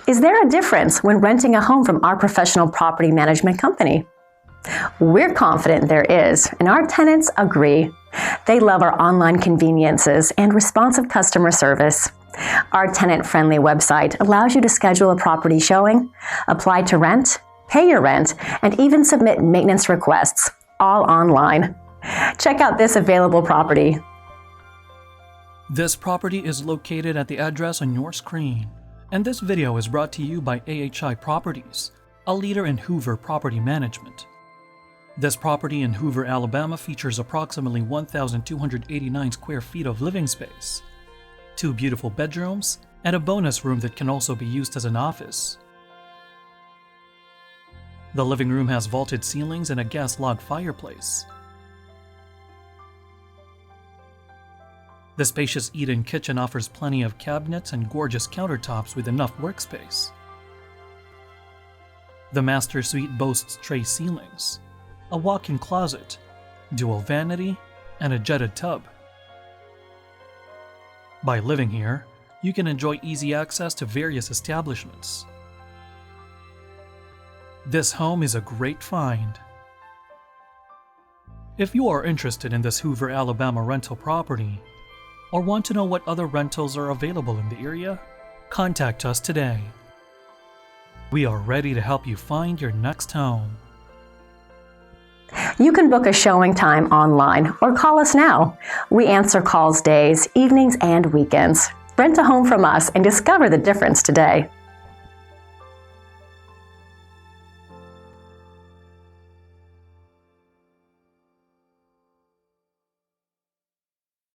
Is there a difference when renting a home from our professional property management company? We're confident there is, and our tenants agree. They love our online conveniences and responsive customer service. Our tenant-friendly website allows you to schedule a property showing, apply to rent, pay your rent, and even submit maintenance requests, all online. Check out this available property. This property is located at the address on your screen, and this video is brought to you by AHI Properties, a leader in Hoover property management. This property in Hoover, Alabama features approximately 1,289 square feet of living space, 2 beautiful bedrooms, and a bonus room that can also be used as an office. The living room has vaulted ceilings and a gas log fireplace. The spacious eat-in kitchen offers plenty of cabinets and gorgeous countertops with enough workspace. The master suite boasts tray ceilings, a walk-in closet, dual vanity, and a jetted tub. By living here, you can enjoy easy access to various establishments. This home is a great find. If you are interested in this Hoover, Alabama rental property, or want to know what other rentals are available in the area, contact us today. We are ready to help you find your next home. You can book a showing time online or call us now. We answer calls days, evenings, and weekends. Rent a home from us and discover the difference today.